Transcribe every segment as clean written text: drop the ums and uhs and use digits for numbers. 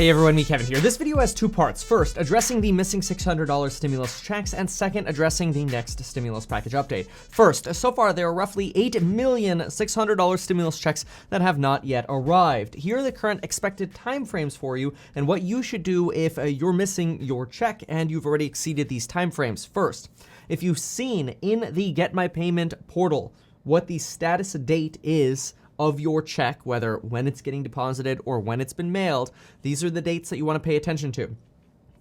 Hey everyone, me Kevin here. This video has two parts. First, addressing the missing $600 stimulus checks, and second, addressing the next stimulus package update. First, so far there are roughly 8 million $600 stimulus checks that have not yet arrived. Here are the current expected timeframes for you and what you should do if you're missing your check and you've already exceeded these timeframes. First, if you've seen in the Get My Payment portal what the status date is of your check, whether when it's getting deposited or when it's been mailed, these are the dates that you want to pay attention to.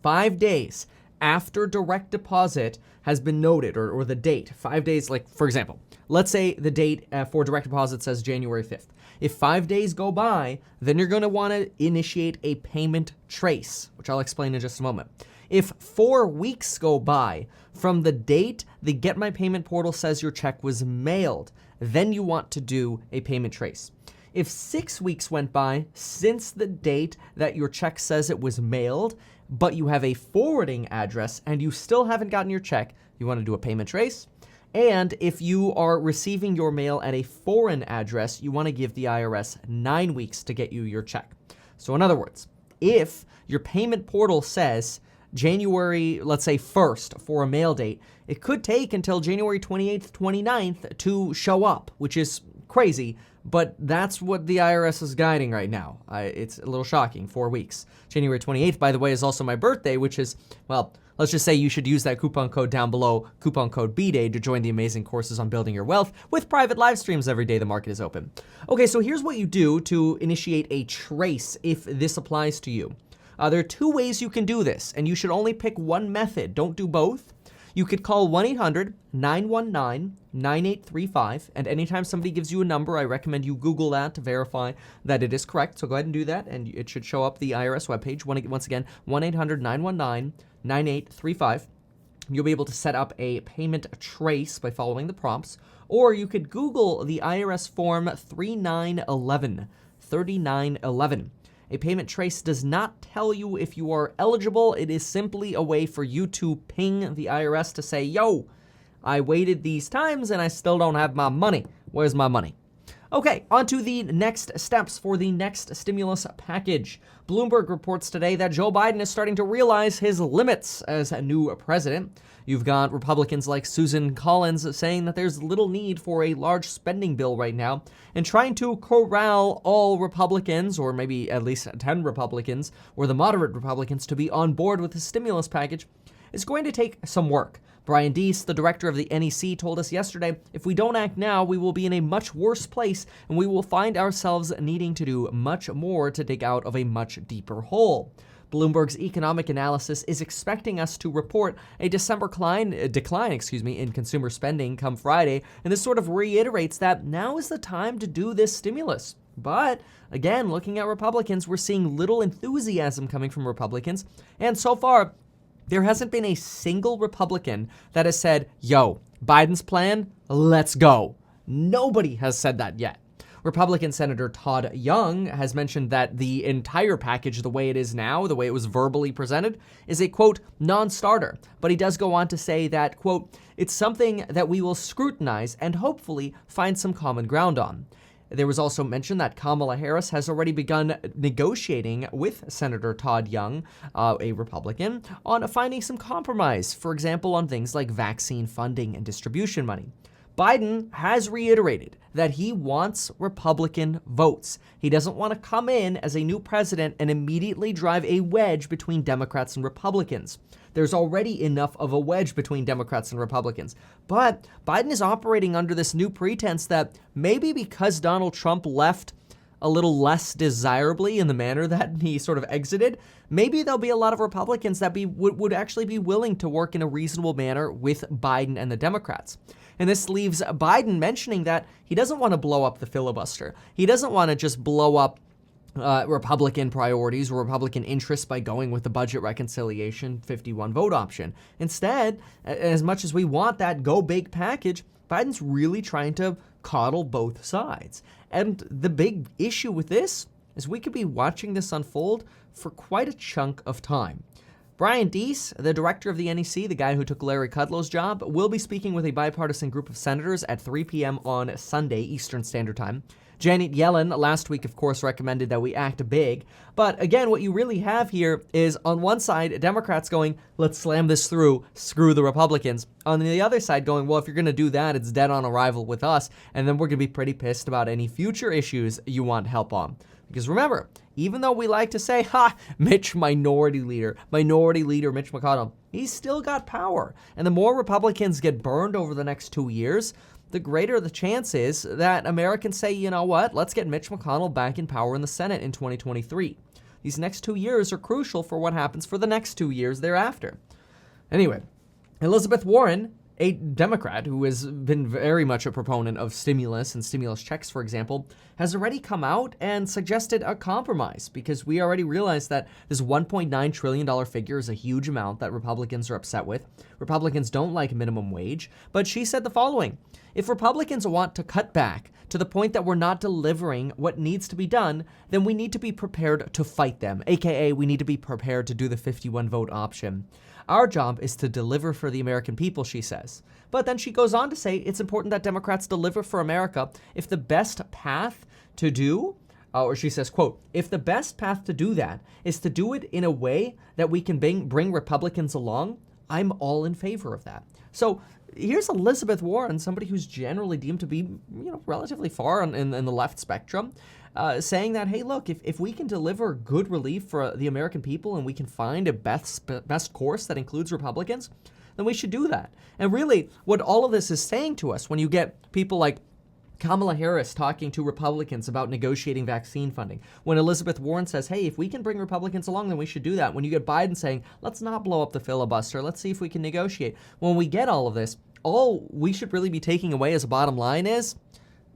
5 days after direct deposit has been noted, or the date, 5 days, like for example, let's say the date for direct deposit says January 5th. If 5 days go by, then you're going to want to initiate a payment trace, which I'll explain in just a moment. If 4 weeks go by from the date the Get My Payment portal says your check was mailed, then you want to do a payment trace. If 6 weeks went by since the date that your check says it was mailed, but you have a forwarding address and you still haven't gotten your check, you want to do a payment trace. And if you are receiving your mail at a foreign address, you want to give the IRS 9 weeks to get you your check. So in other words, if your payment portal says January, let's say 1st for a mail date, it could take until January 28th, 29th to show up, which is crazy, but that's what the IRS is guiding right now. It's a little shocking, 4 weeks. January 28th, by the way, is also my birthday, which is, well, let's just say you should use that coupon code down below, coupon code BDAY, to join the amazing courses on building your wealth with private live streams every day the market is open. Okay, so here's what you do to initiate a trace if this applies to you. There are 2 ways you can do this, and you should only pick one method. Don't do both. You could call 1-800-919-9835, and anytime somebody gives you a number, I recommend you Google that to verify that it is correct. So go ahead and do that, and it should show up the IRS webpage. Once again, 1-800-919-9835. You'll be able to set up a payment trace by following the prompts, or you could Google the IRS form 3911. A payment trace does not tell you if you are eligible. It is simply a way for you to ping the IRS to say, yo, I waited these times and I still don't have my money. Where's my money? Okay, on to the next steps for the next stimulus package. Bloomberg reports today that Joe Biden is starting to realize his limits as a new president. You've got Republicans like Susan Collins saying that there's little need for a large spending bill right now, and trying to corral all Republicans, or maybe at least 10 Republicans, or the moderate Republicans, to be on board with the stimulus package is going to take some work. Brian Deese, the director of the NEC, told us yesterday, if we don't act now, we will be in a much worse place, and we will find ourselves needing to do much more to dig out of a much deeper hole. Bloomberg's economic analysis is expecting us to report a December decline in consumer spending come Friday, and this sort of reiterates that now is the time to do this stimulus. But again, looking at Republicans, we're seeing little enthusiasm coming from Republicans, and so far, there hasn't been a single Republican that has said, yo, Biden's plan, let's go. Nobody has said that yet. Republican Senator Todd Young has mentioned that the entire package, the way it is now, the way it was verbally presented, is a, quote, non-starter. But he does go on to say that, quote, it's something that we will scrutinize and hopefully find some common ground on. There was also mention that Kamala Harris has already begun negotiating with Senator Todd Young, a Republican, on finding some compromise, for example, on things like vaccine funding and distribution money. Biden has reiterated that he wants Republican votes. He doesn't want to come in as a new president and immediately drive a wedge between Democrats and Republicans. There's already enough of a wedge between Democrats and Republicans. But Biden is operating under this new pretense that maybe because Donald Trump left a little less desirably in the manner that he sort of exited, maybe there'll be a lot of Republicans that would actually be willing to work in a reasonable manner with Biden and the Democrats. And this leaves Biden mentioning that he doesn't want to blow up the filibuster. He doesn't want to just blow up Republican priorities or Republican interests by going with the budget reconciliation 51 vote option. Instead, as much as we want that go big package, Biden's really trying to coddle both sides. And the big issue with this is we could be watching this unfold for quite a chunk of time. Brian Deese, the director of the NEC, the guy who took Larry Kudlow's job, will be speaking with a bipartisan group of senators at 3 p.m. on Sunday, Eastern Standard Time. Janet Yellen last week, of course, recommended that we act big. But again, what you really have here is on one side, Democrats going, let's slam this through, screw the Republicans. On the other side going, well, if you're going to do that, it's dead on arrival with us. And then we're going to be pretty pissed about any future issues you want help on. Because remember, even though we like to say, Mitch Minority Leader Mitch McConnell, he's still got power. And the more Republicans get burned over the next 2 years, the greater the chance is that Americans say, you know what, let's get Mitch McConnell back in power in the Senate in 2023. These next 2 years are crucial for what happens for the next 2 years thereafter. Anyway, Elizabeth Warren, a Democrat who has been very much a proponent of stimulus and stimulus checks, for example, has already come out and suggested a compromise because we already realize that this $1.9 trillion figure is a huge amount that Republicans are upset with. Republicans don't like minimum wage, but she said the following: if Republicans want to cut back to the point that we're not delivering what needs to be done, then we need to be prepared to fight them, aka we need to be prepared to do the 51 vote option. Our job is to deliver for the American people, she says. But then she goes on to say it's important that Democrats deliver for America if the best path to do, or she says, quote, if the best path to do that is to do it in a way that we can bring Republicans along, I'm all in favor of that. So here's Elizabeth Warren, somebody who's generally deemed to be, relatively far in the left spectrum, saying that, hey, look, if we can deliver good relief for the American people and we can find a best course that includes Republicans, then we should do that. And really, what all of this is saying to us, when you get people like Kamala Harris talking to Republicans about negotiating vaccine funding, when Elizabeth Warren says, hey, if we can bring Republicans along, then we should do that. When you get Biden saying, let's not blow up the filibuster, let's see if we can negotiate. When we get all of this, all we should really be taking away as a bottom line is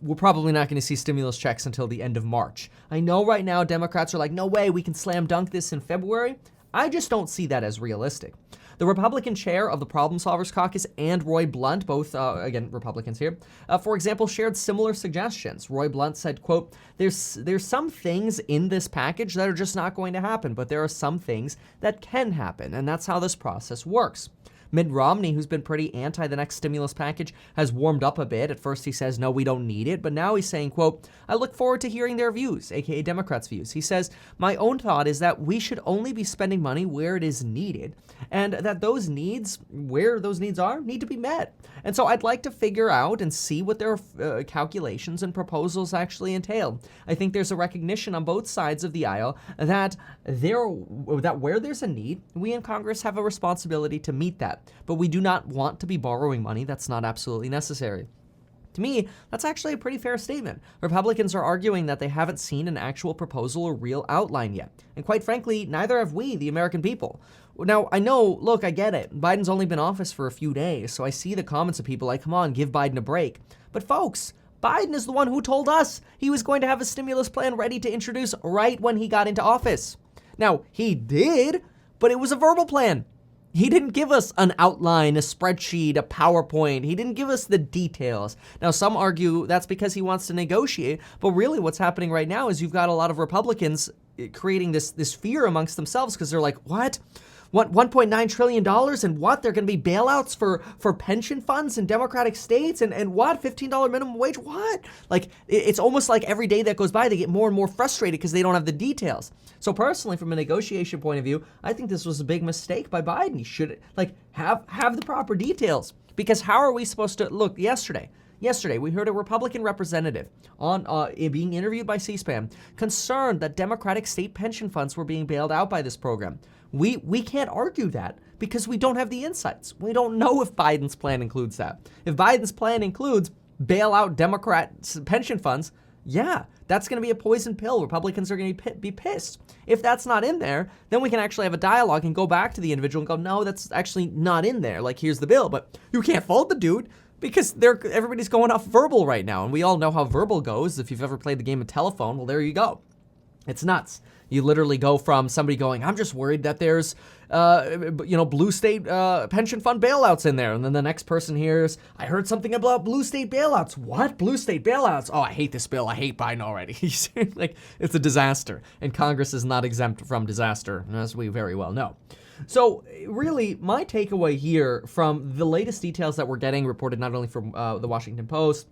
we're probably not going to see stimulus checks until the end of March. I know right now Democrats are like, no way, we can slam dunk this in February. I just don't see that as realistic. The Republican chair of the Problem Solvers Caucus and Roy Blunt, both, again, Republicans here, for example, shared similar suggestions. Roy Blunt said, quote, there's some things in this package that are just not going to happen, but there are some things that can happen, and that's how this process works. Mitt Romney, who's been pretty anti the next stimulus package, has warmed up a bit. At first he says, no, we don't need it. But now he's saying, quote, I look forward to hearing their views, aka Democrats' views. He says, my own thought is that we should only be spending money where it is needed, and that those needs, where those needs are, need to be met. And so I'd like to figure out and see what their calculations and proposals actually entail. I think there's a recognition on both sides of the aisle that where there's a need, we in Congress have a responsibility to meet that. But we do not want to be borrowing money that's not absolutely necessary. To me, that's actually a pretty fair statement. Republicans are arguing that they haven't seen an actual proposal or real outline yet. And quite frankly, neither have we, the American people. Now, I know, look, I get it. Biden's only been in office for a few days, so I see the comments of people like, come on, give Biden a break. But folks, Biden is the one who told us he was going to have a stimulus plan ready to introduce right when he got into office. Now, he did, but it was a verbal plan. He didn't give us an outline, a spreadsheet, a PowerPoint. He didn't give us the details. Now, some argue that's because he wants to negotiate, but really what's happening right now is you've got a lot of Republicans creating this fear amongst themselves because they're like, what? What, $1.9 trillion and what? They're going to be bailouts for pension funds in Democratic states and what? $15 minimum wage? What? Like, it's almost like every day that goes by, they get more and more frustrated because they don't have the details. So personally, from a negotiation point of view, I think this was a big mistake by Biden. He should have the proper details, because how are we supposed to look? Yesterday, we heard a Republican representative on being interviewed by C-SPAN concerned that Democratic state pension funds were being bailed out by this program. We can't argue that because we don't have the insights. We don't know if Biden's plan includes that. If Biden's plan includes bail out Democrat pension funds, yeah, that's going to be a poison pill. Republicans are going to be pissed. If that's not in there, then we can actually have a dialogue and go back to the individual and go, no, that's actually not in there. Like, here's the bill, but you can't fault the dude because everybody's going off verbal right now. And we all know how verbal goes. If you've ever played the game of telephone, well, there you go. It's nuts. You literally go from somebody going, I'm just worried that there's, blue state pension fund bailouts in there. And then the next person hears, I heard something about blue state bailouts. What? Blue state bailouts? Oh, I hate this bill. I hate Biden already. Like, it's a disaster. And Congress is not exempt from disaster, as we very well know. So really, my takeaway here from the latest details that we're getting reported not only from the Washington Post,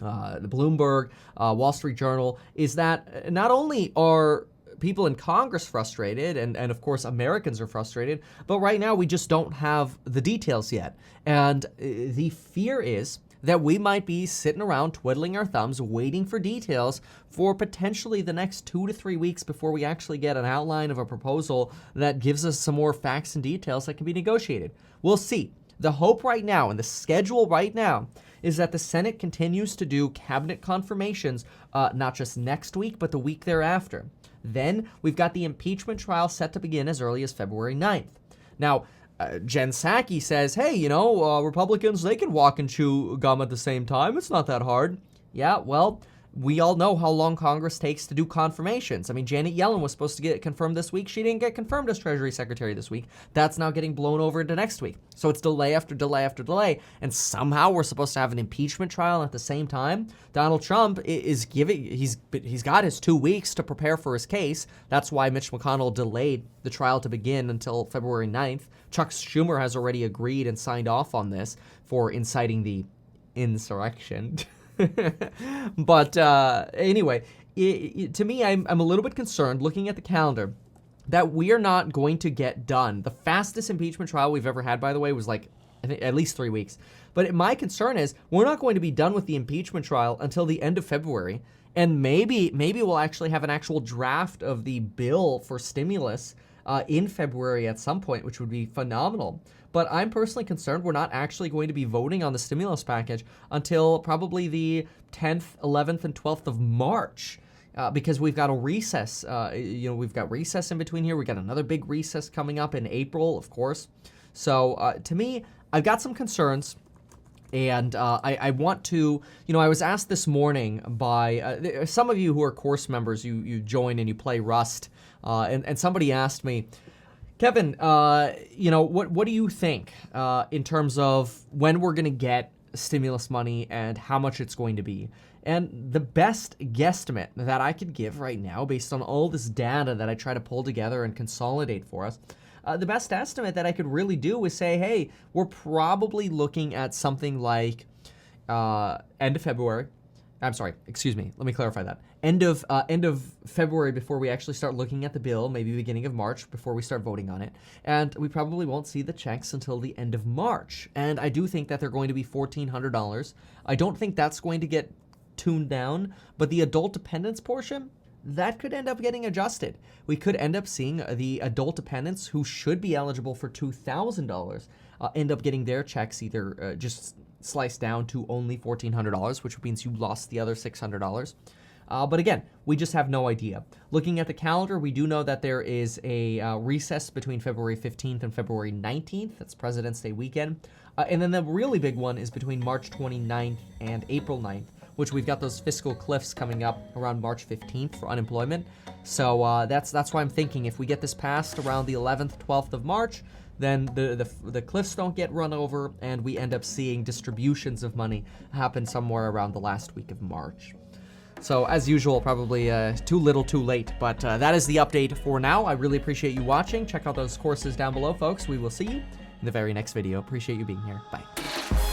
the Bloomberg, Wall Street Journal, is that not only are people in Congress frustrated, and of course Americans are frustrated, but right now we just don't have the details yet. And the fear is that we might be sitting around twiddling our thumbs waiting for details for potentially the next 2 to 3 weeks before we actually get an outline of a proposal that gives us some more facts and details that can be negotiated. We'll see. The hope right now and the schedule right now is that the Senate continues to do cabinet confirmations, not just next week, but the week thereafter. Then we've got the impeachment trial set to begin as early as February 9th. Now, Jen Psaki says, hey, Republicans, they can walk and chew gum at the same time. It's not that hard. Yeah, well, we all know how long Congress takes to do confirmations. I mean, Janet Yellen was supposed to get confirmed this week. She didn't get confirmed as Treasury Secretary this week. That's now getting blown over into next week. So it's delay after delay after delay. And somehow we're supposed to have an impeachment trial at the same time. Donald Trump is he's got his 2 weeks to prepare for his case. That's why Mitch McConnell delayed the trial to begin until February 9th. Chuck Schumer has already agreed and signed off on this for inciting the insurrection. But anyway, to me, I'm a little bit concerned looking at the calendar that we are not going to get done. The fastest impeachment trial we've ever had, by the way, was like I think at least 3 weeks. But my concern is we're not going to be done with the impeachment trial until the end of February. And maybe we'll actually have an actual draft of the bill for stimulus in February at some point, which would be phenomenal. But I'm personally concerned we're not actually going to be voting on the stimulus package until probably the 10th, 11th, and 12th of March. Because we've got a recess. We've got recess in between here. We've got another big recess coming up in April, of course. So to me, I've got some concerns. And I want to, I was asked this morning by some of you who are course members, you join and you play Rust. And somebody asked me, Kevin, what do you think in terms of when we're going to get stimulus money and how much it's going to be? And the best guesstimate that I could give right now, based on all this data that I try to pull together and consolidate for us, the best estimate that I could really do is say, hey, we're probably looking at something like end of February. I'm sorry, excuse me. Let me clarify that. End of February before we actually start looking at the bill, maybe beginning of March before we start voting on it. And we probably won't see the checks until the end of March. And I do think that they're going to be $1,400. I don't think that's going to get tuned down, but the adult dependence portion, that could end up getting adjusted. We could end up seeing the adult dependents who should be eligible for $2,000 end up getting their checks either just sliced down to only $1,400, which means you lost the other $600. But again, we just have no idea. Looking at the calendar, we do know that there is a recess between February 15th and February 19th. That's President's Day weekend. And then the really big one is between March 29th and April 9th, which we've got those fiscal cliffs coming up around March 15th for unemployment. So that's why I'm thinking if we get this passed around the 11th, 12th of March, then the cliffs don't get run over and we end up seeing distributions of money happen somewhere around the last week of March. So as usual, probably too little too late, but that is the update for now. I really appreciate you watching. Check out those courses down below, folks. We will see you in the very next video. Appreciate you being here. Bye.